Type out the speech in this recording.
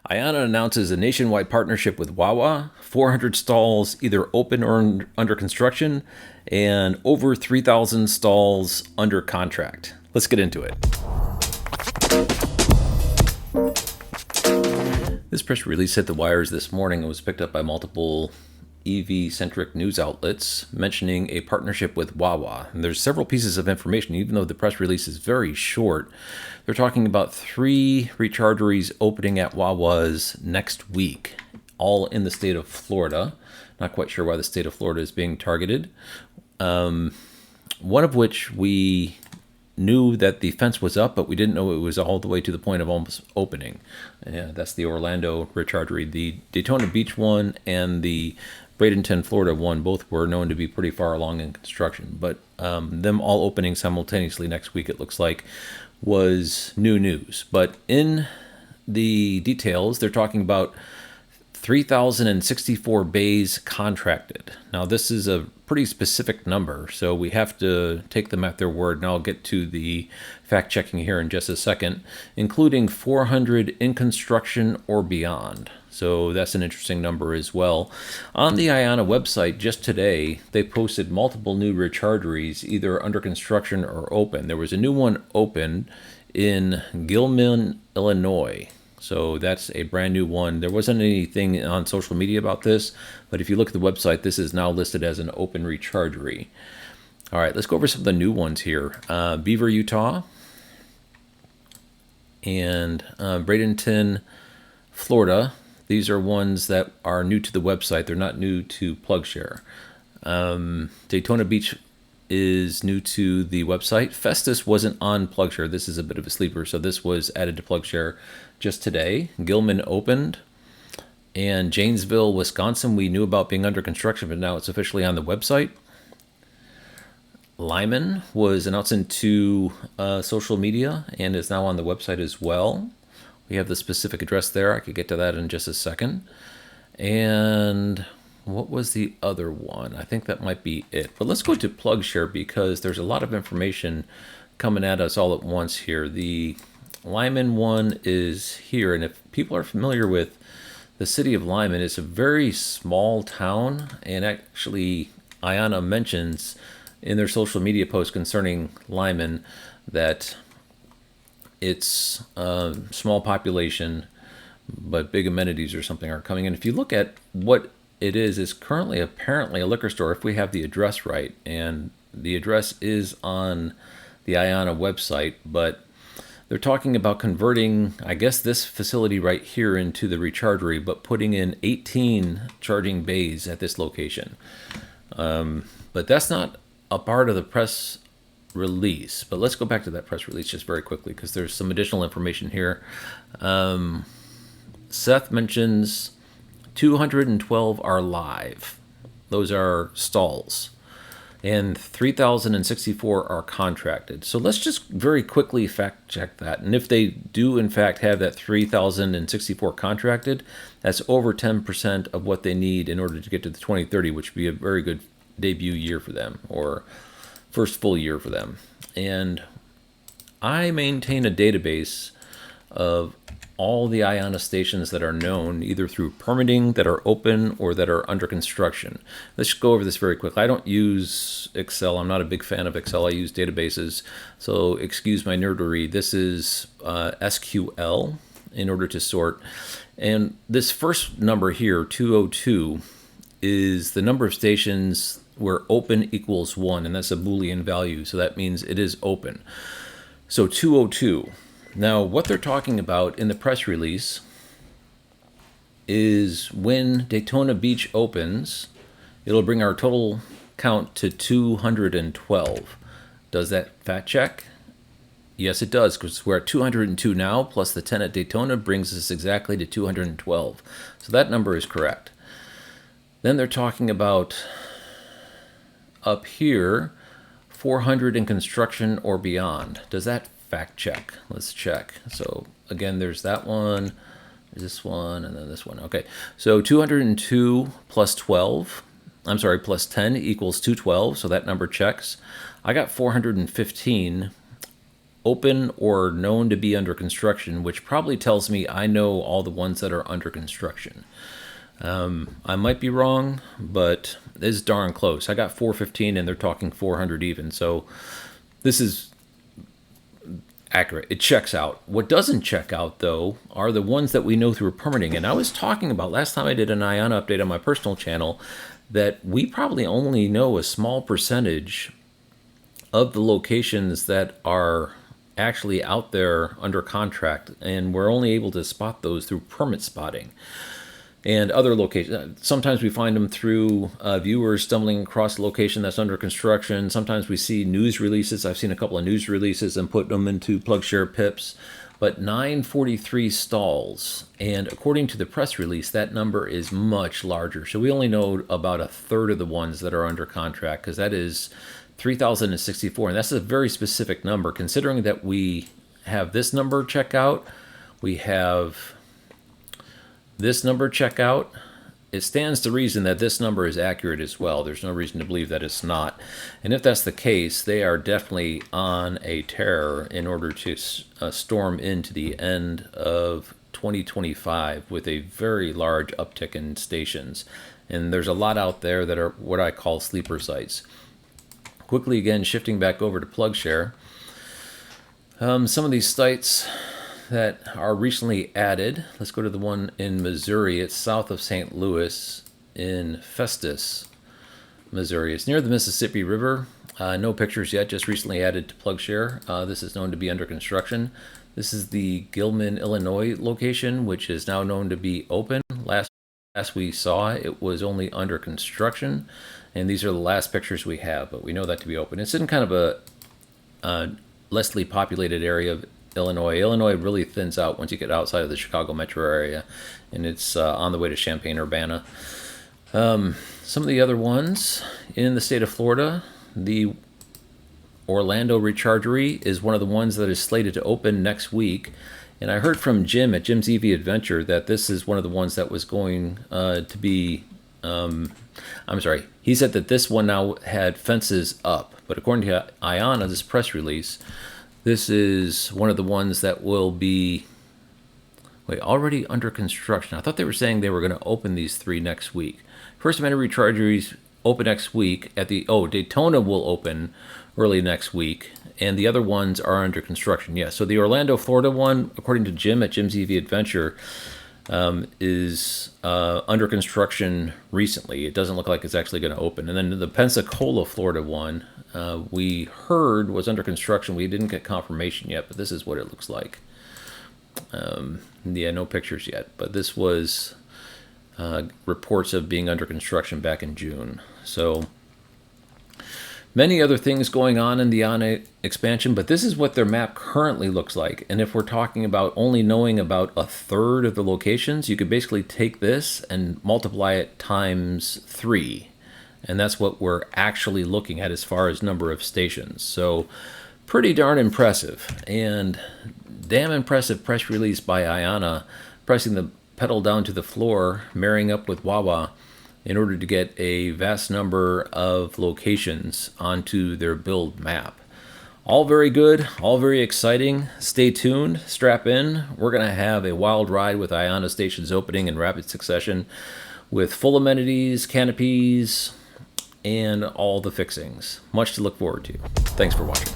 IONNA announces a nationwide partnership with Wawa, 400 stalls either open or under construction, and over 3,000 stalls under contract. Let's get into it. This press release hit the wires this morning and was picked up by multiple EV-centric news outlets mentioning a partnership with Wawa. And there's several pieces of information, even though the press release is very short. They're talking about 3 Rechargeries opening at Wawa's next week, all in the state of Florida. Not quite sure why the state of Florida is being targeted. One of which we knew that the fence was up, but we didn't know it was all the way to the point of almost opening. That's the Orlando Rechargery. The Daytona Beach one and the Bradenton, Florida one both were known to be pretty far along in construction, but them all opening simultaneously next week, it looks like, was new news. But in the details, they're talking about 3,064 bays contracted. Now, this is a pretty specific number, so we have to take them at their word, and I'll get to the fact checking here in just a second, including 400 in construction or beyond. So that's an interesting number as well. On the IONNA website just today, they posted multiple new rechargeries, either under construction or open. There was a new one open in Gilman, Illinois. So that's a brand new one. There wasn't anything on social media about this, but if you look at the website, this is now listed as an open rechargery. All right, let's go over some of the new ones here. Beaver, Utah, and Bradenton, Florida. These are ones that are new to the website. They're not new to PlugShare. Daytona Beach is new to the website. Festus wasn't on PlugShare. This is a bit of a sleeper, so this was added to PlugShare just today. Gilman opened. And Janesville, Wisconsin, we knew about being under construction, but now it's officially on the website. Lyman was announced into social media and is now on the website as well. We have the specific address there. I could get to that in just a second. And what was the other one? I think that might be it. But let's go to PlugShare because there's a lot of information coming at us all at once here. The Lyman one is here. And if people are familiar with the city of Lyman, it's a very small town. And actually, IONNA mentions in their social media post concerning Lyman that it's a small population, but big amenities or something are coming in. If you look at what it is currently apparently a liquor store, if we have the address right, and the address is on the IONNA website, but they're talking about converting, I guess, this facility right here into the rechargery, but putting in 18 charging bays at this location. But that's not a part of the press release. But let's go back to that press release just very quickly because there's some additional information here. Seth mentions 212 are live. Those are stalls. And 3,064 are contracted. So let's just very quickly fact check that. And if they do in fact have that 3,064 contracted, that's over 10% of what they need in order to get to the 2030, which would be a very good debut year for them, or first full year for them. And I maintain a database of all the IONNA stations that are known, either through permitting, that are open, or that are under construction. Let's go over this very quickly. I don't use Excel. I'm not a big fan of Excel. I use databases. So excuse my nerdery. This is SQL in order to sort. And this first number here, 202, is the number of stations where open equals 1, and that's a Boolean value, so that means it is open. So 202. Now, what they're talking about in the press release is when Daytona Beach opens, it'll bring our total count to 212. Does that fact check? Yes, it does, because we're at 202 now, plus the 10 at Daytona brings us exactly to 212. So that number is correct. Then they're talking about up here, 400 in construction or beyond. Does that fact check? Let's check. So again, there's that one, there's this one, and then this one. Okay, so 202 plus 12, I'm sorry, plus 10 equals 212, so that number checks. I got 415 open or known to be under construction, which probably tells me I know all the ones that are under construction. I might be wrong, but this is darn close. I got 415 and they're talking 400 even. So this is accurate. It checks out. What doesn't check out, though, are the ones that we know through permitting. And I was talking about last time I did an IONNA update on my personal channel that we probably only know a small percentage of the locations that are actually out there under contract, and we're only able to spot those through permit spotting. And other locations, sometimes we find them through viewers stumbling across a location that's under construction. Sometimes we see news releases. I've seen a couple of news releases and put them into PlugShare pips. But 943 stalls, and according to the press release, that number is much larger. So we only know about a third of the ones that are under contract, because that is 3,064, and that's a very specific number. Considering that we have this number check out, we have this number check out, it stands to reason that this number is accurate as well. There's no reason to believe that it's not. And if that's the case, they are definitely on a tear in order to storm into the end of 2025 with a very large uptick in stations. And there's a lot out there that are what I call sleeper sites. Quickly again, shifting back over to PlugShare. Some of these sites that are recently added. Let's go to the one in Missouri. It's south of St. Louis in Festus, Missouri. It's near the Mississippi River. No pictures yet, just recently added to PlugShare. This is known to be under construction. This is the Gilman, Illinois location, which is now known to be open. Last we saw, it was only under construction, and these are the last pictures we have, but we know that to be open. It's in kind of a lessly populated area of Illinois. Illinois really thins out once you get outside of the Chicago metro area, and it's on the way to Champaign-Urbana. Some of the other ones in the state of Florida, the Orlando Rechargery is one of the ones that is slated to open next week. And I heard from Jim at Jim's EV Adventure that this is one of the ones that was going to be, he said that this one now had fences up. But according to IONNA, this press release, this is one of the ones that will be, already under construction. I thought they were saying they were going to open these three next week. First Amendment Rechargeries open next week. Daytona will open early next week, and the other ones are under construction. Yeah, so the Orlando, Florida one, according to Jim at Jim's EV Adventure, is under construction recently. It doesn't look like it's actually going to open. And then the Pensacola, Florida one, we heard was under construction. We didn't get confirmation yet, but this is what it looks like. Yeah, no pictures yet, but this was reports of being under construction back in June. So many other things going on in the IONNA expansion, but this is what their map currently looks like. And if we're talking about only knowing about a third of the locations, you could basically take this and multiply it times 3. And that's what we're actually looking at as far as number of stations. So pretty darn impressive. And damn impressive press release by IONNA, pressing the pedal down to the floor, marrying up with Wawa in order to get a vast number of locations onto their build map. All very good, all very exciting. Stay tuned, strap in. We're going to have a wild ride with IONNA stations opening in rapid succession with full amenities, canopies, and all the fixings. Much to look forward to. Thanks for watching.